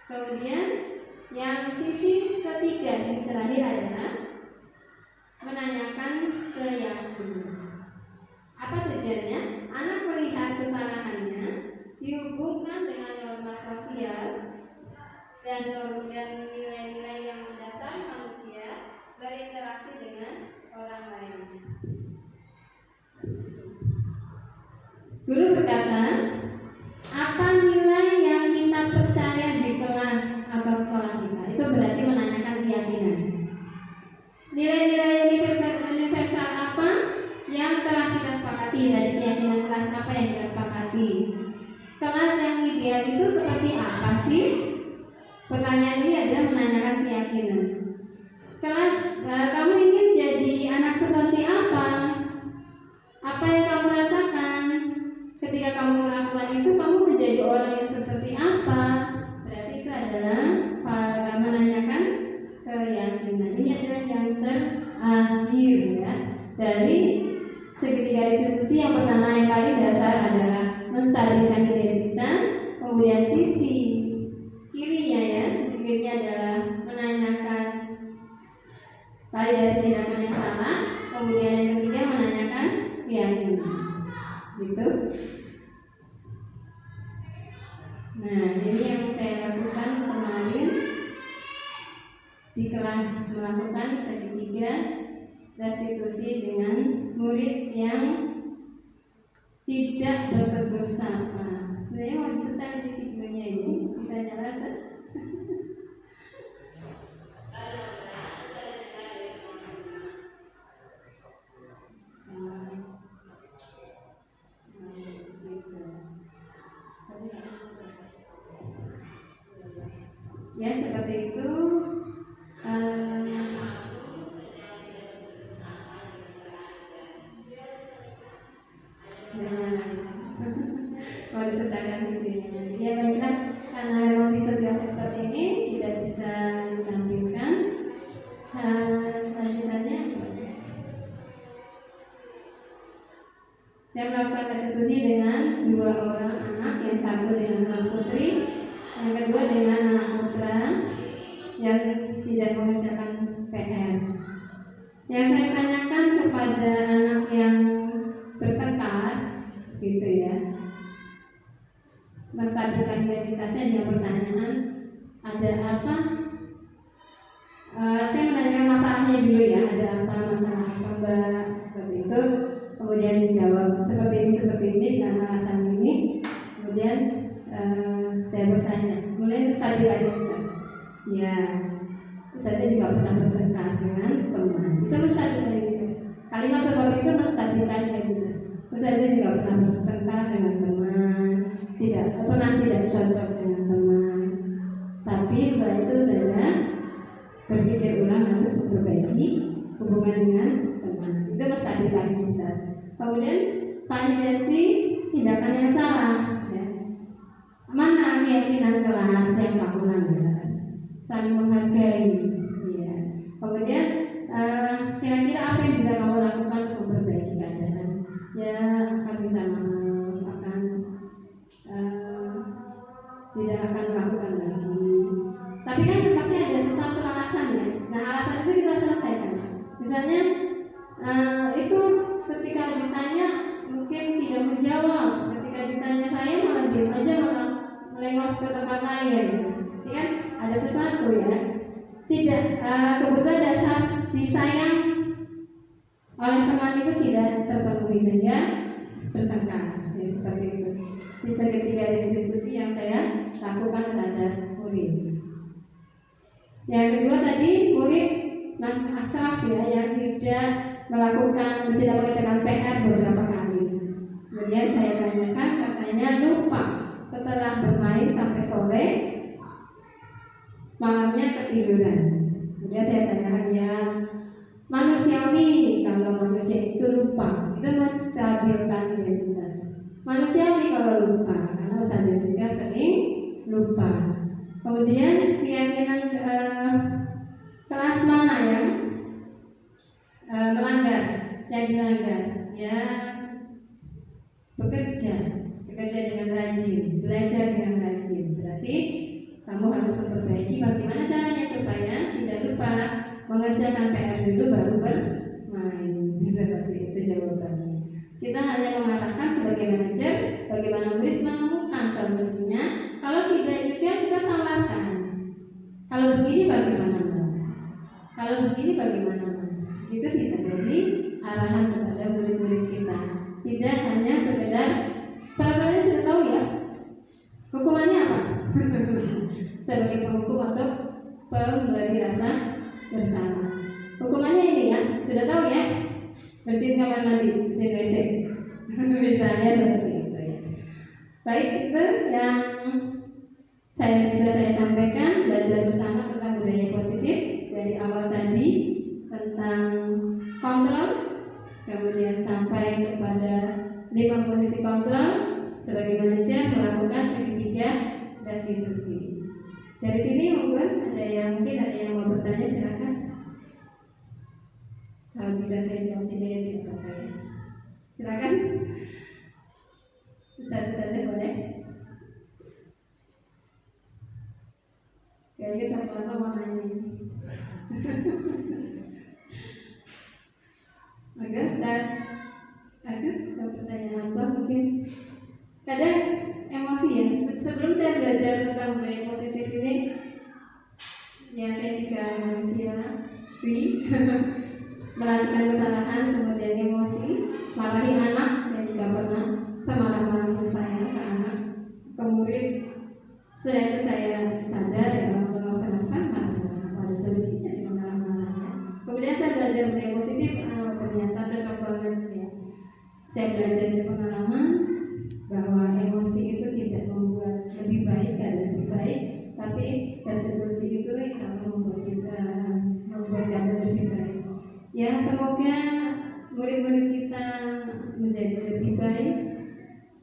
Kemudian yang sisi ketiga, sisi terakhir adalah menanyakan keyakinan. Apa tujuannya? Anak melihat kesalahannya dihubungkan dengan norma sosial dan nilai-nilai yang mendasari manusia berinteraksi dengan orang lain. Guru berkata, apa nilai yang kita percaya di kelas atau sekolah kita? Itu berarti menanyakan keyakinan. Nilai-nilai universal apa yang telah kita sepakati? Dari keyakinan kelas apa yang kita sepakati? Kelas yang ideal itu seperti apa sih? Pertanyaan ini adalah menanyakan keyakinan. Kelas, kamu ingin jadi anak seperti apa? Apa yang kamu rasakan? Ketika kamu melakukan itu, kamu menjadi orang yang seperti apa? Berarti itu adalah menanyakan keyakinan. Ini adalah yang terakhir ya. Dari segitiga restitusi yang pertama yang paling dasar adalah menstabilkan identitas. Kemudian sisi kirinya ya, sisi kirinya adalah menanyakan validasi tindakan yang salah. Kemudian yang ketiga menanyakan keyakinan. Gitu. Nah, ini yang saya lakukan kemarin di kelas, melakukan segitiga restitusi dengan murid yang tidak bertegur sapa. Sebenarnya mau disetel di videonya ini, bisa nyala Ustaz? Ya seperti itu. Mau disertakan videonya. Ya baiklah, karena memang di situasi seperti ini tidak bisa ditampilkan. Selanjutnya saya melakukan restitusi dengan 2 orang anak, yang satu dengan anak putri, yang kedua dengan anak putra yang tidak mengerjakan PR. Yang saya tanyakan kepada anak yang bertengkar itu ya. Menstabilkan identitasnya dengan pertanyaan ada apa? Saya menanyakan masalahnya dulu ya, ada apa, masalah apa Mbak, seperti itu. Kemudian dijawab seperti ini dengan alasan ini. Kemudian saya bertanya, mulai menstabilkan identitas. Ya, saya juga pernah bertengkar dengan teman. Itu menstabilkan identitas. Kalimat seperti itu menstabilkan identitas. Saya juga pernah bertengkar dengan teman, tidak cocok dengan teman. Tapi setelah itu saya berpikir ulang harus memperbaiki hubungan dengan teman. Itu menstabilkan identitas. Kemudian validasi tindakan yang salah. Ya. Mana keyakinan kelas yang kamu langgar? Saling menghargai. Ya. Kemudian kira-kira apa yang bisa kamu lakukan untuk memperbaiki keadaan? Ya, akan minta maaf, akan tidak akan melakukan lagi. Tapi kan pasti ada sesuatu alasan ya. Nah, alasan itu kita selesaikan. Misalnya itu ketika ditanya mungkin tidak menjawab. Ketika ditanya saya malah diam aja, malah melengos ke tempat lain. Ya kan ada sesuatu ya. Tidak kebutuhan dasar disayang oleh teman itu tidak terpenuhi sehingga bertengkar. Ya, seperti itu. Di segitiga diskusi yang saya lakukan terhadap murid. Yang kedua tadi murid Mas Asraf ya yang tidak mengerjakan PR beberapa kali. Kemudian saya tanyakan, katanya lupa setelah bermain sampai sore, malamnya ketiduran. Kemudian saya tanyakan, ya manusiawi kalau manusia itu lupa, itu menstabilkan identitas. Manusiawi kalau lupa, karena saya juga sering lupa. Kemudian keyakinan kelas mana yang melanggar, yang dilanggar, ya bekerja dengan rajin, belajar dengan rajin. Berarti kamu harus memperbaiki bagaimana caranya supaya tidak lupa mengerjakan PR dulu baru bermain. Seperti itu jawabannya. Kita hanya mengarahkan sebagai manajer bagaimana murid menemukan solusinya. Kalau tidak juga kita tawarkan. Kalau begini bagaimana Mbak? Kalau begini bagaimana Mas? Itu bisa jadi arahan kepada murid-murid kita. Tidak hanya sekedar peraturannya sudah tahu ya. Hukumannya apa? Sebagai penghukum atau pemberi rasa bersama. Hukumannya ini ya, sudah tahu ya. Bersihin kamar mandi, bersihin WC. Misalnya seperti itu ya. Baik, itu yang bisa saya sampaikan. Belajar bersama tentang budaya positif dari awal tadi tentang kontrol, kemudian sampai kepada 5 posisi kontrol sebagai manajer melakukan segitiga restitusi. Dari sini mungkin ada yang mau bertanya, silakan. Kalau bisa saya jawab tidak apa-apa ya. Silakan. Satu-satu boleh. Kayaknya satu mau nanya. Agus, pertanyaan apa mungkin? Kadang emosi ya. Sebelum saya belajar tentang budaya positif ini, ya saya juga manusia, melakukan kesalahan, kemudian emosi, marahi anak, saya juga pernah semarah-marahnya saya ke anak, ke murid. Setelah itu saya sadar ya bahwa kenapa marah-marah, ada solusinya dengan marah-marahnya. Kemudian saya belajar budaya positif, ternyata cocok banget ya. Saya belajar dari pengalaman bahwa emosi itu tidak membuat lebih baik, tapi restitusi itu sama membuat kita lebih baik. Ya, semoga murid-murid kita menjadi lebih baik,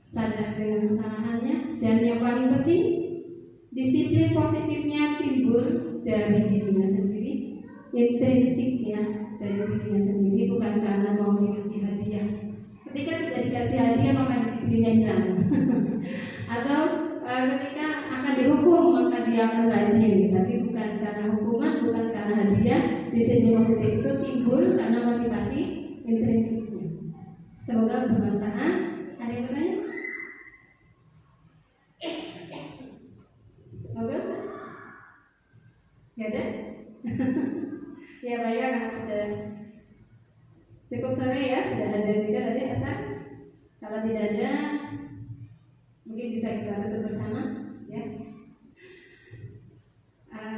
sadar dengan kesalahannya, dan yang paling penting disiplin positifnya timbul dari dirinya sendiri, intrinsik ya, dari dirinya sendiri, bukan karena mau dikasih hadiah. Ketika tidak dikasih hadiah maka disiplinnya hilang. Atau ketika akan dihukum maka dia akan rajin, tapi bukan karena hukuman, bukan karena hadiah. Disiplin positif itu timbul karena motivasi intrinsiknya. Semoga bermanfaat. Ada yang bertanya? Cukup sore ya, sudah azan juga tadi asal. Kalau tidak ada, mungkin bisa kita tutup bersama ya.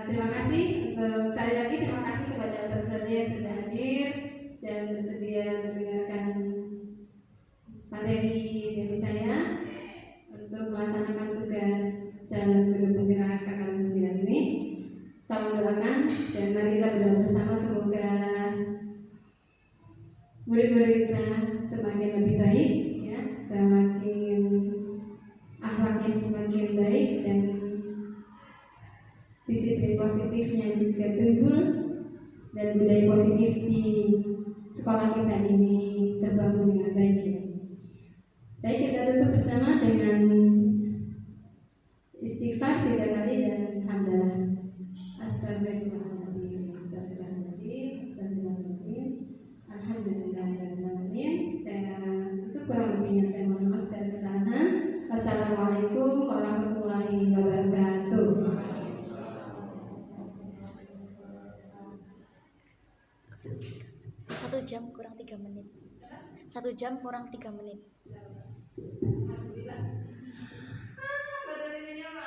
Terima kasih untuk sekali lagi terima kasih kepada ustaz-ustaz yang sudah hadir dan bersedia mendengarkan materi dari saya untuk melaksanakan tugas jalan menuju penggerak KKN 9 ini. Tolong doakan dan mari kita berdoa bersama semoga murid-murid kita semakin lebih baik ya, semakin akhlaknya semakin baik dan disiplin positifnya juga timbul dan budaya positif di sekolah kita ini terbangun dengan baik ya. Baik, kita tutup bersama dengan istighfar 3 kali dan hamdalah. Astagfirullahaladzim, astagfirullahaladzim, astagfirullahaladzim. Alhamdulillahirrahmanirrahim. Itu kurang lebihnya saya mohon maaf segala kesalahan. Wassalamualaikum warahmatullahi wabarakatuh. 1 jam kurang 3 menit. 1 jam kurang 3 menit.